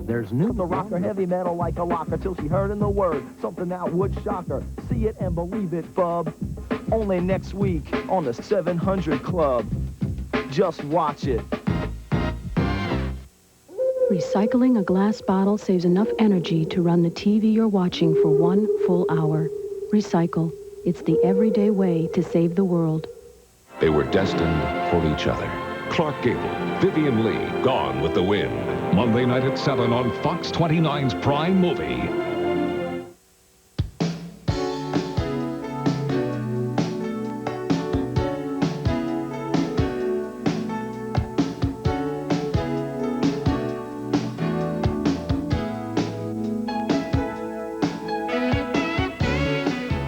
There's new the rocker, heavy metal like a locker, till she heard in the word something that would shock her. See it and believe it, bub. Only next week on the 700 Club. Just watch it. Recycling a glass bottle saves enough energy to run the TV you're watching for 1 full hour. Recycle. It's the everyday way to save the world. They were destined for each other. Clark Gable, Vivian Leigh, Gone with the Wind. Monday night at 7 on Fox 29's Prime Movie.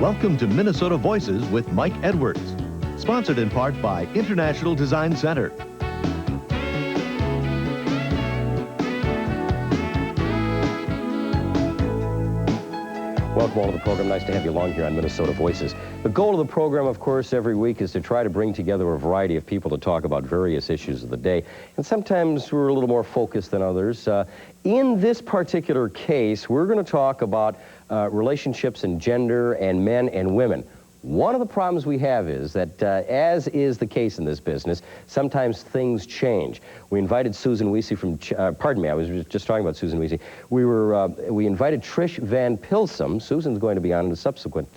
Welcome to Minnesota Voices with Mike Edwards. Sponsored in part by International Design Center. Welcome all to the program. Nice to have you along here on Minnesota Voices. The goal of the program, of course, every week is to try to bring together a variety of people to talk about various issues of the day. And sometimes we're a little more focused than others. In this particular case, we're going to talk about relationships and gender and men and women. One of the problems we have is that, as is the case in this business, sometimes things change. We invited Susan Wiese from, pardon me, I was just talking about Susan Wiese. We invited Trish Van Pilsum. Susan's going to be on in a subsequent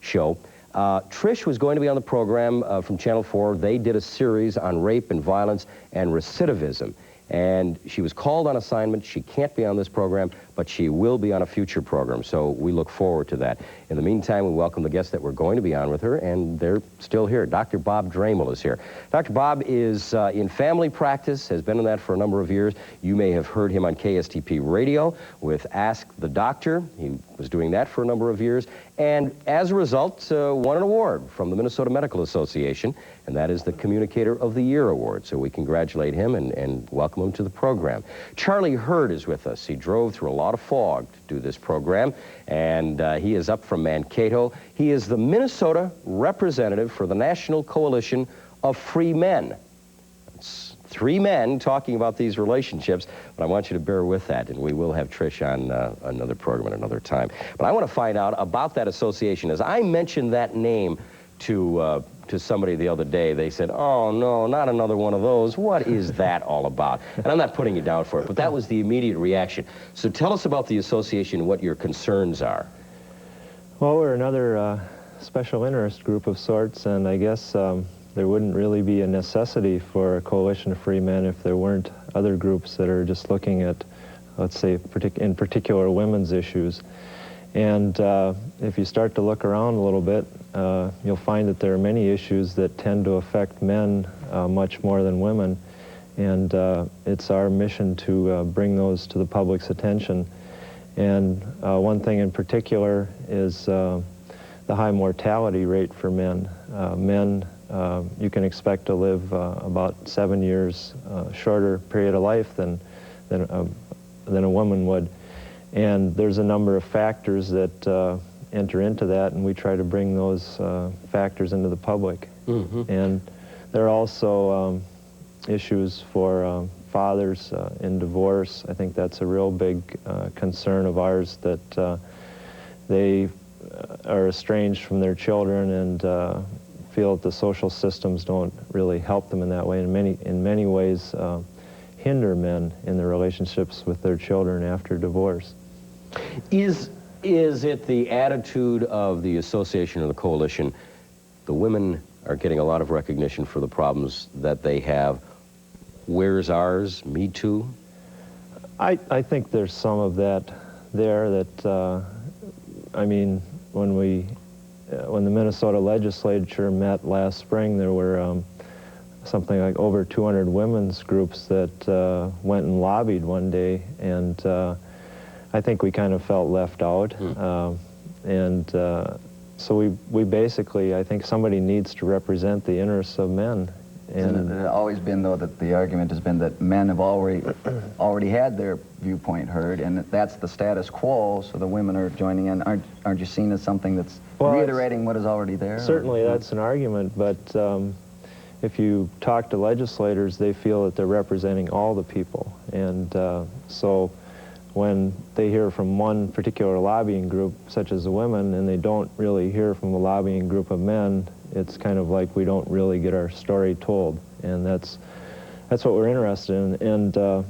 show. Trish was going to be on the program from Channel 4. They did a series on rape and violence and recidivism. And she was called on assignment. She can't be on this program, but she will be on a future program, so we look forward to that. In the meantime, we welcome the guests that we're going to be on with her, and they're still here. Dr. Bob Dramel is here. Dr. Bob is in family practice, has been in that for a number of years. You may have heard him on KSTP Radio with Ask the Doctor. He was doing that for a number of years, and as a result, won an award from the Minnesota Medical Association, and that is the Communicator of the Year Award. So we congratulate him and welcome him to the program. CharlieHurd is with us. He drove through a lot of fog to do this program, and he is up from Mankato. He is the Minnesota representative for the National Coalition of Free Men. It's 3 men talking about these relationships, but I want you to bear with that, and we will have Trish on another program at another time. But I want to find out about that association. As I mentioned that name to somebody the other day, they said, "Oh, no, not another one of those. What is that all about?" And I'm not putting you down for it, but that was the immediate reaction. So tell us about the association and what your concerns are. Well, we're another special interest group of sorts, and I guess there wouldn't really be a necessity for a coalition of free men if there weren't other groups that are just looking at, let's say, in particular women's issues. And if you start to look around a little bit, you'll find that there are many issues that tend to affect men much more than women. And it's our mission to bring those to the public's attention. And one thing in particular is the high mortality rate for men. Men, you can expect to live about 7 years shorter period of life than a woman would. And there's a number of factors that enter into that, and we try to bring those factors into the public. Mm-hmm. And there are also issues for fathers in divorce. I think that's a real big concern of ours, that they are estranged from their children and feel that the social systems don't really help them in that way, and in many ways hinder men in their relationships with their children after divorce. Is it the attitude of the association or the coalition, the women are getting a lot of recognition for the problems that they have? Where's ours? Me Too? I think there's some of that there. That I mean, when the Minnesota legislature met last spring, there were something like over 200 women's groups that went and lobbied one day, and I think we kind of felt left out. So we basically, I think somebody needs to represent the interests of men. And it's always been, though, that the argument has been that men have already had their viewpoint heard, and that's the status quo, so the women are joining in. Aren't you seen as something that's reiterating what is already there? Certainly that's an argument, but if you talk to legislators, they feel that they're representing all the people. And so when they hear from one particular lobbying group, such as the women, and they don't really hear from a lobbying group of men, it's kind of like we don't really get our story told. And that's what we're interested in. And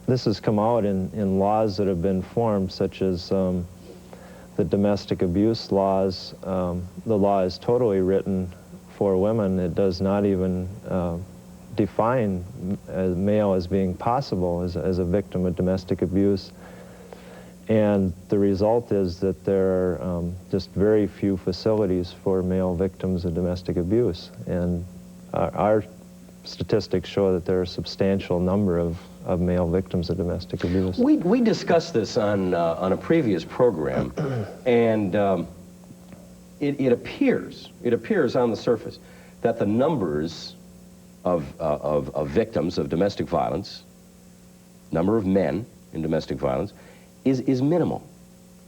this has come out in laws that have been formed, such as the domestic abuse laws. The law is totally written for women. It does not even define a male as being possible as a victim of domestic abuse. And the result is that there are just very few facilities for male victims of domestic abuse. And our statistics show that there are a substantial number of male victims of domestic abuse. We discussed this on a previous program, and it appears on the surface that the numbers of victims of domestic violence, number of men in domestic violence, is minimal,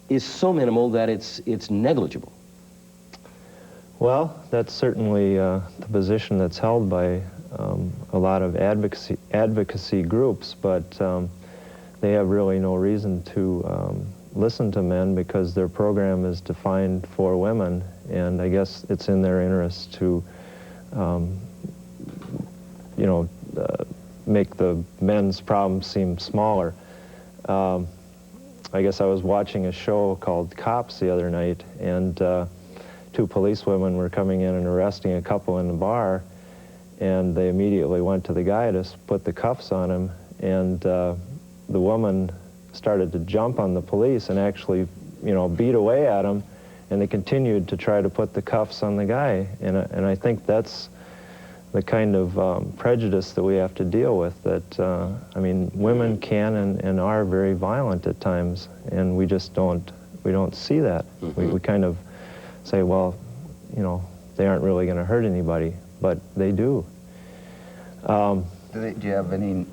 is so minimal that it's negligible. Well, that's certainly the position that's held by a lot of advocacy groups, but they have really no reason to listen to men because their program is defined for women, and I guess it's in their interest to you know, make the men's problems seem smaller. I guess I was watching a show called Cops the other night, and two policewomen were coming in and arresting a couple in the bar, and they immediately went to the guy to put the cuffs on him, and the woman started to jump on the police and actually, you know, beat away at him, and they continued to try to put the cuffs on the guy. And I think that's the kind of prejudice that we have to deal with, that, I mean, women can and are very violent at times, and we just don't see that. We kind of say, well, you know, they aren't really going to hurt anybody, but they do. Do you have any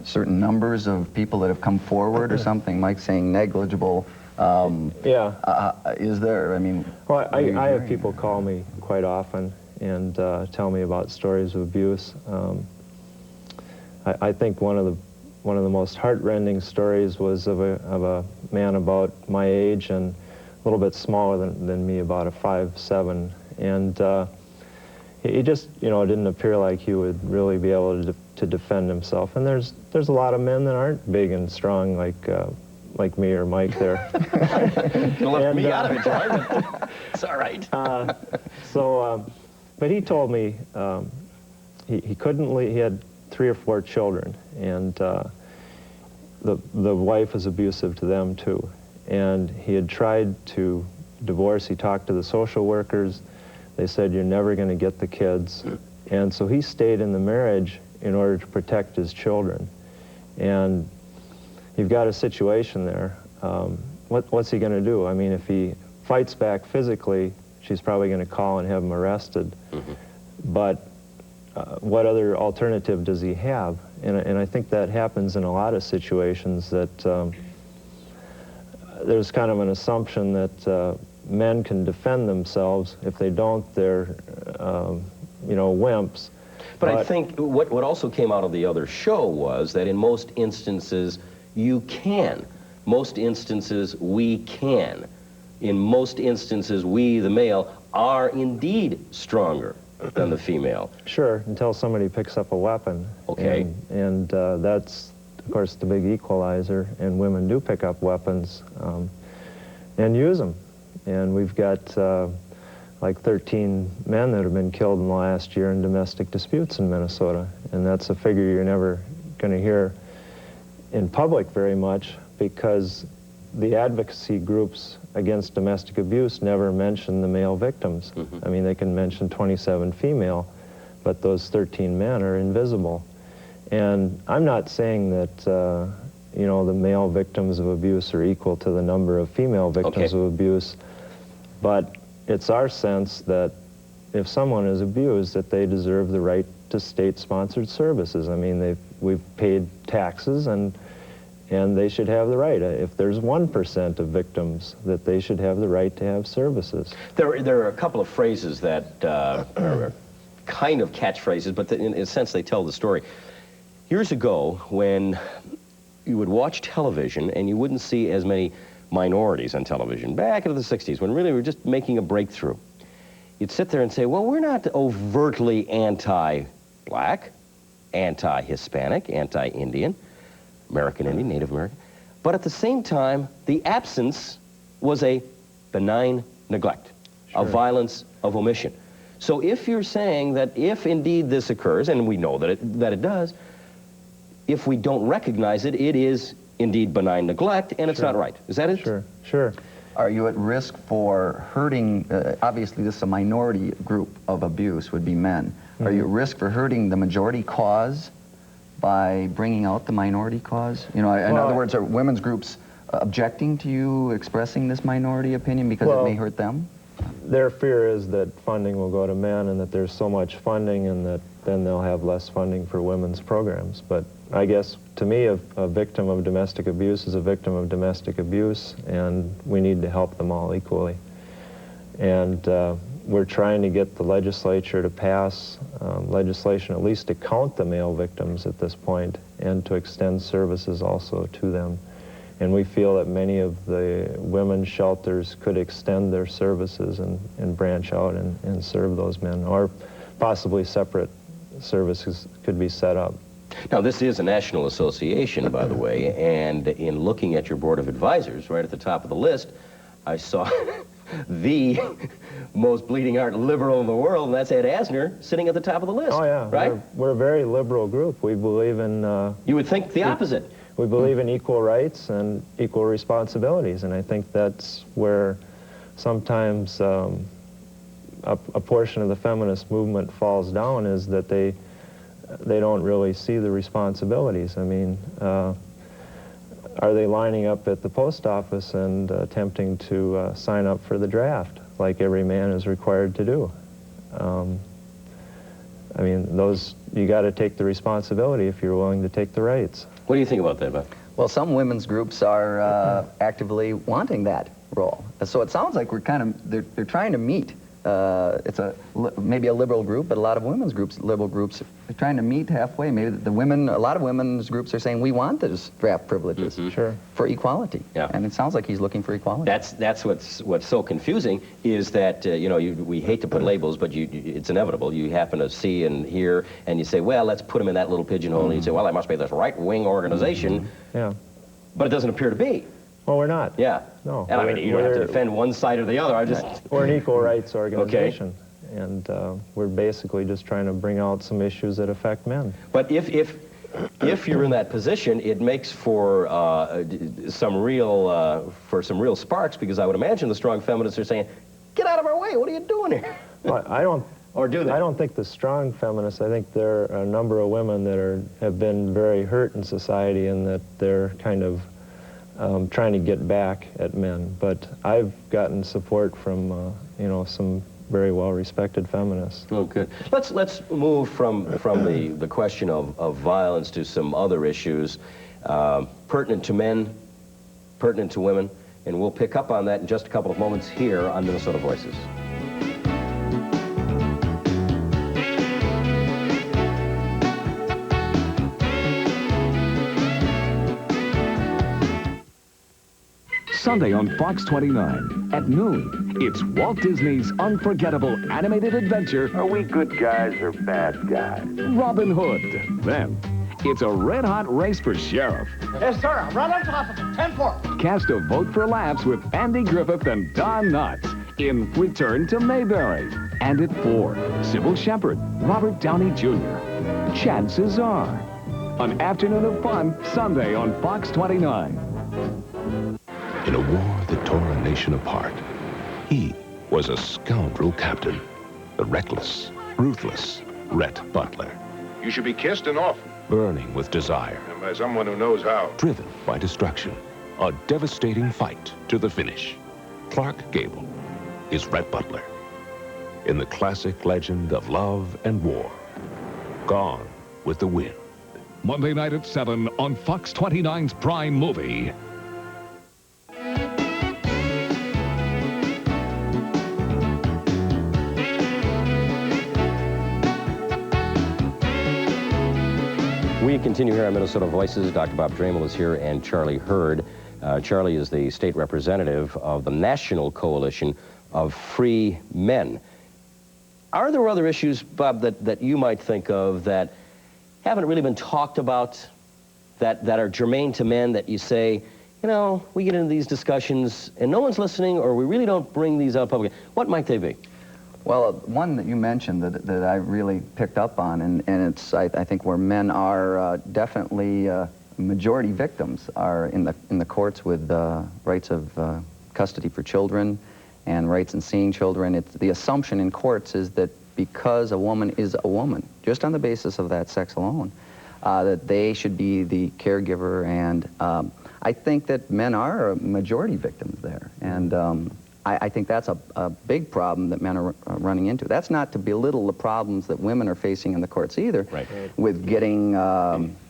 certain numbers of people that have come forward or something? Mike's saying negligible. Yeah. Is there, I mean... Well, I have people call me quite often and tell me about stories of abuse. I think one of the most heartrending stories was of a man about my age and a little bit smaller than me, about a 5'7", and he just, you know, didn't appear like he would really be able to defend himself. And there's a lot of men that aren't big and strong like me or Mike there. You left me out of it, Charlie. It's all right. But he told me he couldn't leave. He had 3 or 4 children, and the wife was abusive to them too. And he had tried to divorce. He talked to the social workers. They said, you're never going to get the kids. And so he stayed in the marriage in order to protect his children. And you've got a situation there. What's he going to do? I mean, if he fights back physically, she's probably going to call and have him arrested. But what other alternative does he have? And I think that happens in a lot of situations, that there's kind of an assumption that men can defend themselves. If they don't, they're, you know, wimps. But I think what also came out of the other show was that in most instances, you can. Most instances, we can. In most instances, we, the male, are indeed stronger than the female. Sure, until somebody picks up a weapon. Okay. And that's, of course, the big equalizer, and women do pick up weapons and use them. And we've got like 13 men that have been killed in the last year in domestic disputes in Minnesota. And that's a figure you're never going to hear in public very much, because the advocacy groups against domestic abuse never mention the male victims. I mean, they can mention 27 female, but those 13 men are invisible. And I'm not saying that, you know, the male victims of abuse are equal to the number of female victims of abuse, but it's our sense that if someone is abused, that they deserve the right to state-sponsored services. I mean, we've paid taxes, and they should have the right. If there's 1% of victims, that they should have the right to have services. There are a couple of phrases that are kind of catchphrases, but in a sense they tell the story. Years ago, when would watch television and you wouldn't see as many minorities on television. Back in the 60s, when really we were just making a breakthrough, you'd sit there and say, well, we're not overtly anti-black, anti-Hispanic, anti-Indian, American Indian, Native American, but at the same time, the absence was a benign neglect, a violence of omission. So if you're saying that if indeed this occurs, and we know that it does, if we don't recognize it, it is indeed benign neglect, and it's not right. Is that it? Sure, sure. Are you at risk for hurting, obviously this is a minority group of abuse, would be men. Are you at risk for hurting the majority cause by bringing out the minority cause? You know, in other words, are women's groups objecting to you expressing this minority opinion because it may hurt them? Their fear is that funding will go to men and that there's so much funding and that then they'll have less funding for women's programs. But I guess, to me, a victim of domestic abuse is a victim of domestic abuse, and we need to help them all equally. And we're trying to get the legislature to pass legislation at least to count the male victims at this point and to extend services also to them. And we feel that many of the women's shelters could extend their services and branch out and serve those men, or possibly separate services could be set up. Now, this is a national association, by the way, and in looking at your board of advisors, right at the top of the list, I saw the most bleeding heart liberal in the world, and that's Ed Asner, sitting at the top of the list. Oh, yeah. Right? We're a very liberal group. We believe in... you would think the opposite. We believe in equal rights and equal responsibilities, and I think that's where sometimes a portion of the feminist movement falls down, is that they don't really see the responsibilities. I mean, are they lining up at the post office and attempting to sign up for the draft, like every man is required to do? I mean, you got to take the responsibility if you're willing to take the rights. What do you think about that, Beth? Well, some women's groups are actively wanting that role. So it sounds like we're they're trying to meet. It's maybe a liberal group, but a lot of women's groups, liberal groups, are trying to meet halfway. Maybe a lot of women's groups are saying we want those draft privileges for equality. Yeah. And it sounds like he's looking for equality. That's what's so confusing, is that you know, we hate to put labels, but it's inevitable. You happen to see and hear, and you say, well, let's put them in that little pigeonhole, and you say, well, it must be this right-wing organization. Yeah. But it doesn't appear to be. Well, we're not. Yeah. No. And I mean, you don't have to defend one side or the other. We're an equal rights organization, and we're basically just trying to bring out some issues that affect men. But if you're in that position, it makes for some real sparks, because I would imagine the strong feminists are saying, "Get out of our way! What are you doing here?" Well, I don't. Or do they? I don't think the strong feminists. I think there are a number of women that have been very hurt in society, and that they're kind of trying to get back at men. But I've gotten support from you know, some very well-respected feminists. Oh, good. Let's move from the question of violence to some other issues pertinent to men, pertinent to women, and we'll pick up on that in just a couple of moments here on Minnesota Voices. Sunday on Fox 29 at noon, it's Walt Disney's unforgettable animated adventure, Are we good guys or bad guys? Robin Hood. Then, it's a red-hot race for sheriff. Yes, sir. I'm right on top of it. 10-4. Cast a Vote for Laughs with Andy Griffith and Don Knotts in Return to Mayberry. And at 4, Sybil Shepherd, Robert Downey Jr., Chad Cesar. An afternoon of fun, Sunday on Fox 29. In a war that tore a nation apart, he was a scoundrel captain, the reckless, ruthless Rhett Butler. You should be kissed and often. Burning with desire. And by someone who knows how. Driven by destruction. A devastating fight to the finish. Clark Gable is Rhett Butler in the classic legend of love and war. Gone with the Wind. Monday night at 7 on Fox 29's Prime Movie. We continue here on Minnesota Voices. Dr. Bob Dremel is here and Charlie Hurd. Charlie is the state representative of the National Coalition of Free Men. Are there other issues, Bob, that you might think of that haven't really been talked about, that are germane to men, that you say, you know, we get into these discussions and no one's listening, or we really don't bring these out publicly? What might they be? Well, one that you mentioned that I really picked up on, and it's, I think, where men are definitely majority victims, are in the courts with rights of custody for children and rights in seeing children. It's, the assumption in courts is that because a woman is a woman, just on the basis of that sex alone, that they should be the caregiver, and I think that men are majority victims there, and I think that's a big problem that men are running into. That's not to belittle the problems that women are facing in the courts either, right, with getting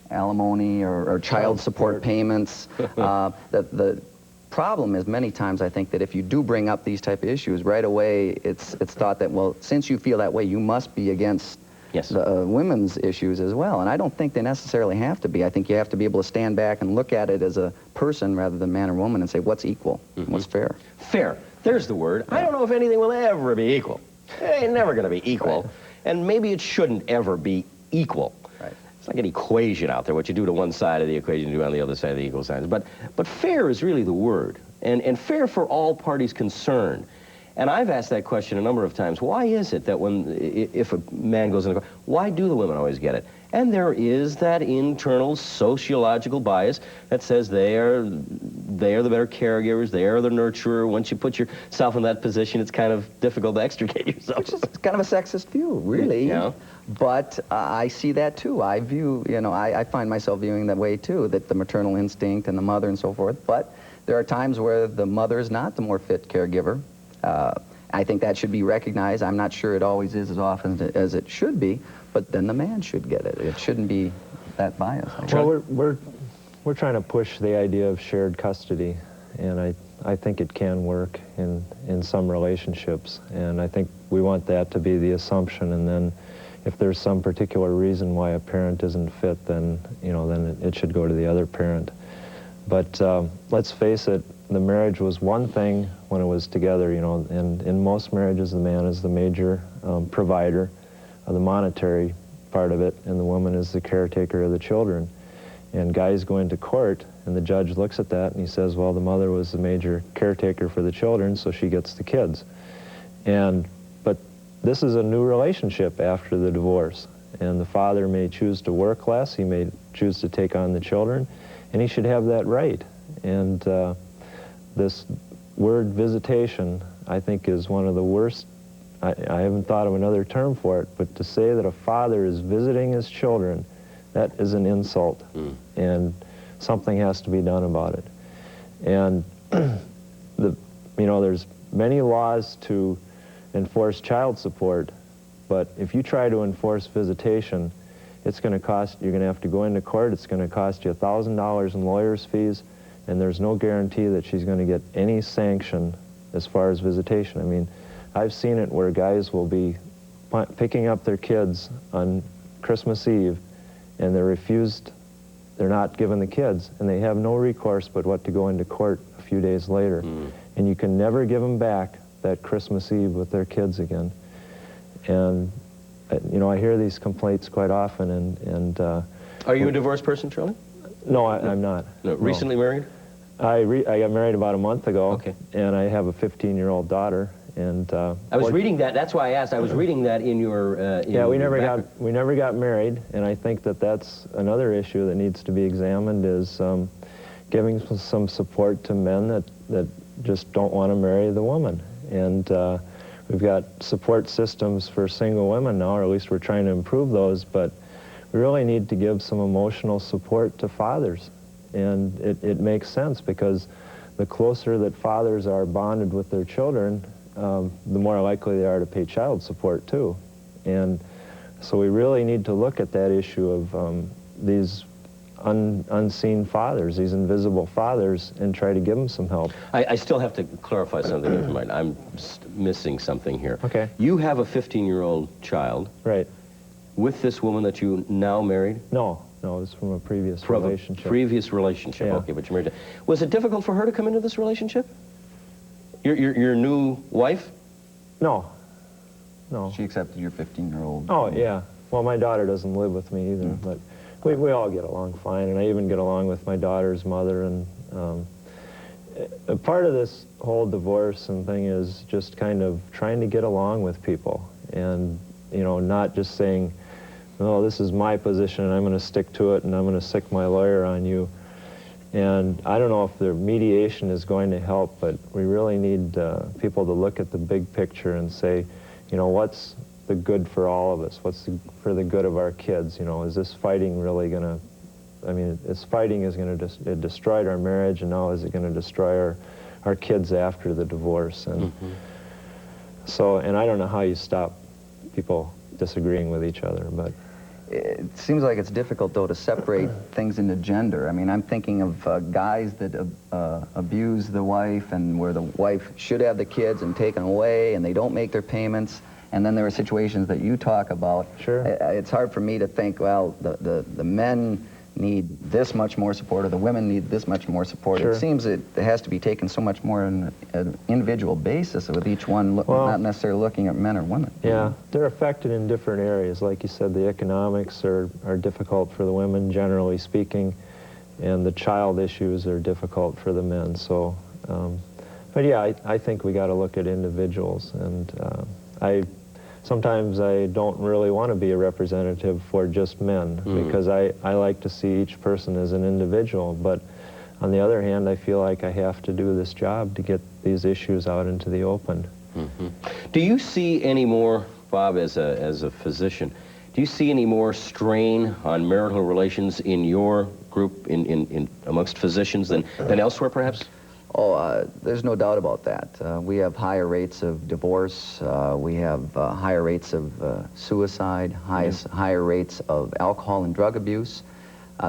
alimony or child support payments. The problem is many times, I think, that if you do bring up these type of issues, right away it's thought that, well, since you feel that way, you must be against the women's issues as well. And I don't think they necessarily have to be. I think you have to be able to stand back and look at it as a person rather than man or woman and say, what's equal? What's fair? Fair. There's the word. I don't know if anything will ever be equal. It ain't never going to be equal. Right. And maybe it shouldn't ever be equal. Right. It's like an equation out there. What you do to one side of the equation, you do on the other side of the equal signs. But fair is really the word. And fair for all parties concerned. And I've asked that question a number of times. Why is it that if a man goes in the court, why do the women always get it? And there is that internal sociological bias that says they are the better caregivers, they are the nurturer. Once you put yourself in that position, it's kind of difficult to extricate yourself. Which is kind of a sexist view, really. Yeah. But I see that too. I view, I find myself viewing that way too, that the maternal instinct and the mother and so forth. But there are times where the mother is not the more fit caregiver. I think that should be recognized. I'm not sure it always is as often as it should be, but then the man should get it. It shouldn't be that bias. Well, we're trying to push the idea of shared custody, and I think it can work in some relationships, and I think we want that to be the assumption, and then if there's some particular reason why a parent isn't fit, then then it should go to the other parent. But let's face it, the marriage was one thing when it was together, and in most marriages the man is the major provider of the monetary part of it, and the woman is the caretaker of the children. And guys go into court, and the judge looks at that and he says, well, the mother was the major caretaker for the children, so she gets the kids. But this is a new relationship after the divorce, and the father may choose to work less, he may choose to take on the children, and he should have that right. And this word visitation, I think, is one of the worst. I haven't thought of another term for it, but to say that a father is visiting his children, that is an insult, and something has to be done about it. And there's many laws to enforce child support, but if you try to enforce visitation, it's going to cost, you're going to have to go into court, it's going to cost you $1,000 in lawyer's fees, and there's no guarantee that she's going to get any sanction as far as visitation. I mean, I've seen it where guys will be picking up their kids on Christmas Eve, and they're not given the kids, and they have no recourse but what to go into court a few days later. And you can never give them back that Christmas Eve with their kids again. And I hear these complaints quite often, and Are you a divorced person, Charlie? No, I'm not. No. Recently married? I got married about a month ago, okay, and I have a 15-year-old daughter. And I was reading that. That's why I asked. I was reading that in your. Yeah, we never got married, and I think that's another issue that needs to be examined, is giving some support to men that just don't want to marry the woman. And we've got support systems for single women now, or at least we're trying to improve those. But we really need to give some emotional support to fathers, and it makes sense, because the closer that fathers are bonded with their children, the more likely they are to pay child support too. And so we really need to look at that issue of these unseen fathers, these invisible fathers, and try to give them some help. I still have to clarify something in mind. I'm missing something here. Okay. You have a 15-year-old child. Right. With this woman that you now married? No. No, it was from a previous relationship. Previous relationship, Yeah. okay, but you're married to... Was it difficult for her to come into this relationship? Your new wife? No. No. She accepted your 15-year-old. Oh, yeah. Well, my daughter doesn't live with me either, but we all get along fine, and I even get along with my daughter's mother, and a part of this whole divorce and thing is just kind of trying to get along with people, and, you know, not just saying, oh, this is my position, and I'm going to stick to it, and I'm going to sick my lawyer on you. And I don't know if the mediation is going to help, but we really need people to look at the big picture and say, you know, what's the good for all of us? What's for the good of our kids? You know, is this fighting really going to, I mean, this fighting is going to it destroyed our marriage, and now is it going to destroy our kids after the divorce? And so, and I don't know how you stop people disagreeing with each other, but... It seems like it's difficult, though, to separate things into gender. I mean, I'm thinking of guys that abuse the wife, and where the wife should have the kids and taken away, and they don't make their payments. And then there are situations that you talk about. Sure. It's hard for me to think, well, the men need this much more support, or the women need this much more support. Sure. It seems it has to be taken so much more on an individual basis, with each one not necessarily looking at men or women. Yeah, they're affected in different areas. Like you said, the economics are difficult for the women, generally speaking, and the child issues are difficult for the men. So, but yeah, I think we got to look at individuals, and sometimes I don't really want to be a representative for just men, because I like to see each person as an individual, but on the other hand, I feel like I have to do this job to get these issues out into the open. Do you see any more, Bob, as a physician, do you see any more strain on marital relations in your group, in amongst physicians than elsewhere, perhaps? Oh, there's no doubt about that. We have higher rates of divorce. We have higher rates of suicide, higher rates of alcohol and drug abuse.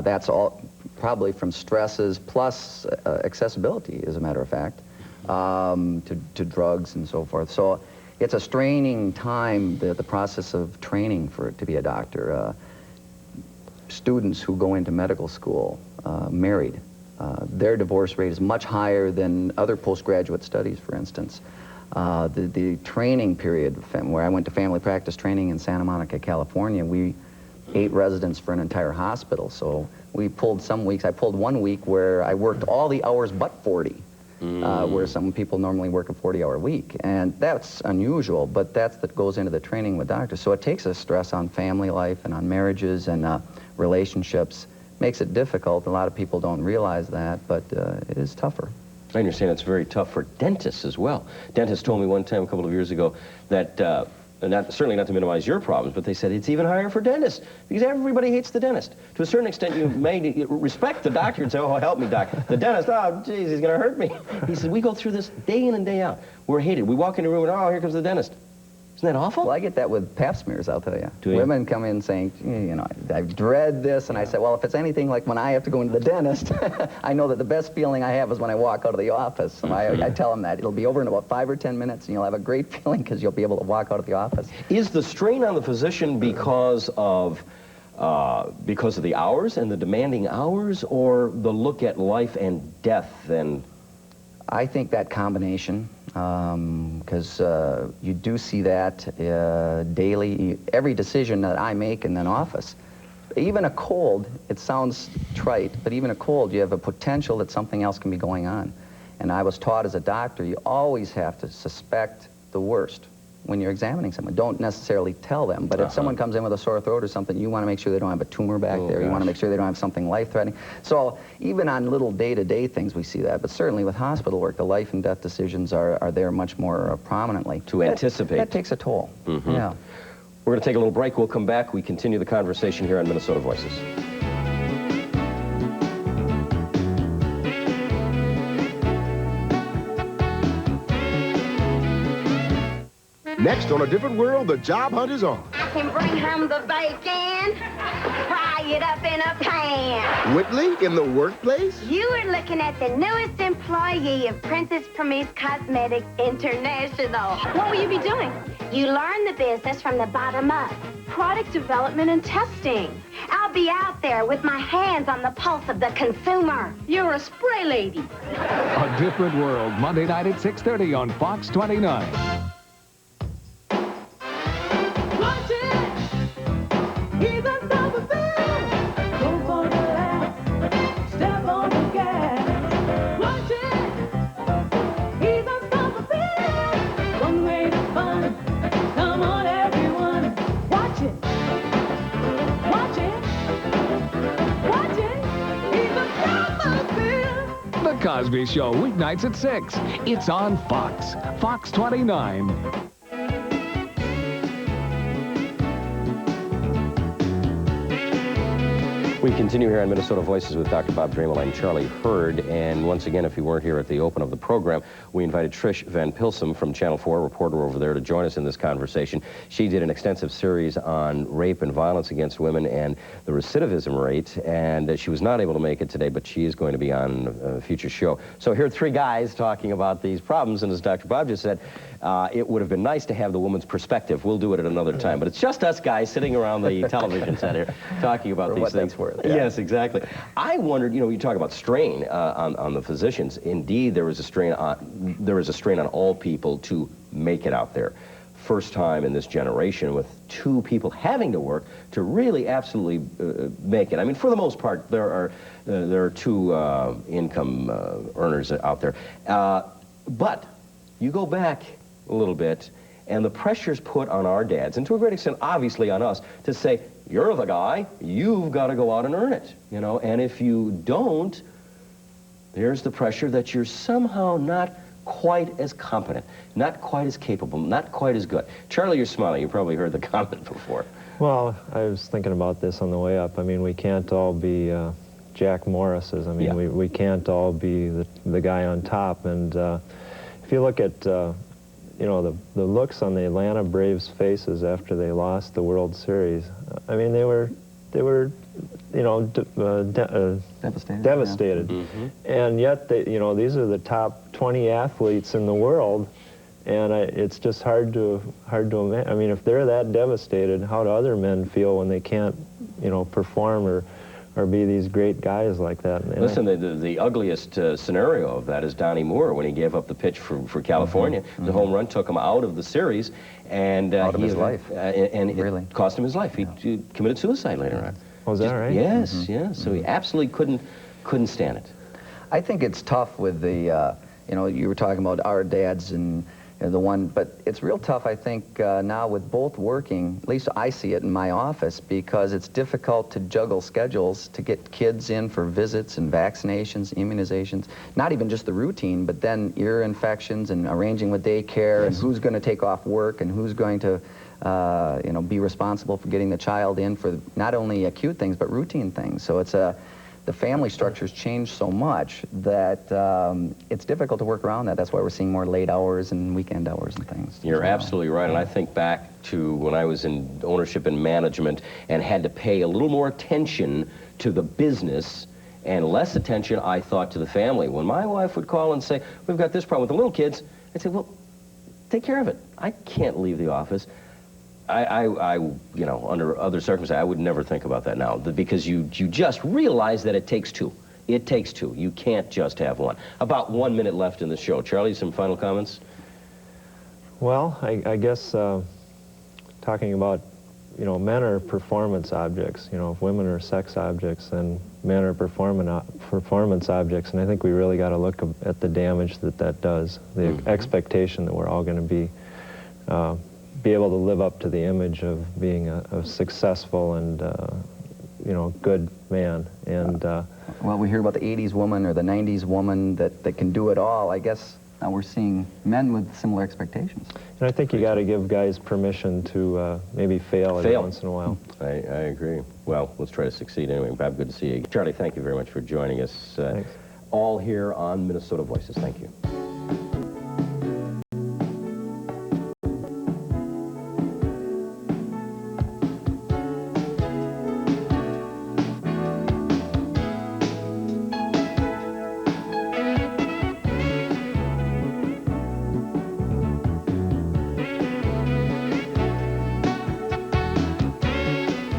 That's all probably from stresses, plus accessibility, as a matter of fact, to drugs and so forth. So it's a straining time, the process of training to be a doctor. Students who go into medical school married, their divorce rate is much higher than other postgraduate studies, for instance. The training period, where I went to family practice training in Santa Monica, California, we 8 residents for an entire hospital. So we pulled some weeks. I pulled 1 week where I worked all the hours but 40, where some people normally work a 40-hour week. And that's unusual, but that goes into the training with doctors. So it takes a stress on family life and on marriages and relationships. Makes it difficult. A lot of people don't realize that, but it is tougher. I understand it's very tough for dentists as well. Dentists told me one time a couple of years ago that, certainly not to minimize your problems, but they said it's even higher for dentists, because everybody hates the dentist. To a certain extent, you may respect the doctor and say, oh, help me, doc. The dentist, oh, geez, he's going to hurt me. He said, we go through this day in and day out. We're hated. We walk in a room and, oh, here comes the dentist. Isn't that awful? Well, I get that with pap smears, I'll tell you. Do you? Women come in saying, you know, I dread this, and I say, well, if it's anything like when I have to go into the dentist, I know that the best feeling I have is when I walk out of the office. So I tell them that. It'll be over in about 5 or 10 minutes, and you'll have a great feeling because you'll be able to walk out of the office. Is the strain on the physician because of the hours and the demanding hours, or the look at life and death and... I think that combination, because you do see that daily. Every decision that I make in an office, even a cold, it sounds trite, but even a cold, you have a potential that something else can be going on. And I was taught as a doctor, you always have to suspect the worst when you're examining someone. Don't necessarily tell them, but if someone comes in with a sore throat or something, you want to make sure they don't have a tumor back there. You want to make sure they don't have something life-threatening. So even on little day-to-day things, we see that. But certainly with hospital work, the life and death decisions are there much more prominently. To anticipate. That takes a toll. Yeah. We're going to take a little break. We'll come back. We continue the conversation here on Minnesota Voices. Next on A Different World, the job hunt is on. can bring home the bacon, fry it up in a pan. Whitley, in the workplace? You are looking at the newest employee of Princess Promise Cosmetics International. What will you be doing? You learn the business from the bottom up. Product development and testing. I'll be out there with my hands on the pulse of the consumer. You're a spray lady. A Different World, Monday night at 6:30 on Fox 29. The Cosby Show, weeknights at 6. It's on Fox. Fox 29. We continue here on Minnesota Voices with Dr. Bob Dremel and Charlie Hurd. And once again, if you weren't here at the open of the program, we invited Trish Van Pilsum from Channel 4, a reporter over there, to join us in this conversation. She did an extensive series on rape and violence against women and the recidivism rate, and she was not able to make it today, but she is going to be on a future show. So here are three guys talking about these problems, and as Dr. Bob just said, it would have been nice to have the woman's perspective. We'll do it at another time, but it's just us guys sitting around the television set here talking about these things. Yeah. Yes, exactly. I wondered, you talk about strain on the physicians. Indeed, there is a strain on all people to make it out there. First time in this generation with two people having to work to really absolutely make it. I mean, for the most part, there are two income earners out there. But you go back a little bit, and the pressure's put on our dads, and to a great extent, obviously on us, to say, you're the guy, you've got to go out and earn it, and if you don't, there's the pressure that you're somehow not quite as competent, not quite as capable, not quite as good. Charlie, you're smiling. You probably heard the comment before. Well, I was thinking about this on the way up. I mean, we can't all be Jack Morrises. I mean, Yeah. we can't all be the guy on top. And if you look at the looks on the Atlanta Braves' faces after they lost the World Series, I mean, they were devastated. Yeah. Mm-hmm. And yet, these are the top 20 athletes in the world, and it's just hard to imagine. I mean, if they're that devastated, how do other men feel when they can't, perform or be these great guys like that? And Listen, the ugliest scenario of that is Donnie Moore when he gave up the pitch for California. Mm-hmm. The home run took him out of the series, and Out of his life. And Really? it cost him his life. He committed suicide later on. Was that right? Yes, Mm-hmm. yes. So he absolutely couldn't stand it. I think it's tough with the, you were talking about our dads and but it's real tough, I think, now with both working, at least I see it in my office, because it's difficult to juggle schedules to get kids in for visits and vaccinations, immunizations, not even just the routine, but then ear infections and arranging with daycare, and who's going to take off work and who's going to be responsible for getting the child in for not only acute things, but routine things. So it's the family structure's changed so much that it's difficult to work around that. That's why we're seeing more late hours and weekend hours and things. You're absolutely right, and I think back to when I was in ownership and management and had to pay a little more attention to the business and less attention, I thought, to the family. When my wife would call and say, we've got this problem with the little kids, I'd say, well, take care of it. I can't leave the office. Under other circumstances, I would never think about that now, because you just realize that it takes two. It takes two. You can't just have one. About 1 minute left in the show. Charlie, some final comments? Well, I guess talking about, men are performance objects. If women are sex objects, then men are performance objects. And I think we really got to look at the damage that does, the expectation that we're all going to be able to live up to the image of being a successful and good man. And well, we hear about the 80s woman or the 90s woman that can do it all. I guess now we're seeing men with similar expectations. And I think you got to give guys permission to maybe fail every once in a while. I agree. Well, let's try to succeed anyway. Bob, good to see you. Charlie, thank you very much for joining us. Thanks. All here on Minnesota Voices. Thank you.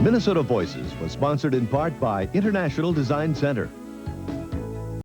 Minnesota Voices was sponsored in part by International Design Center.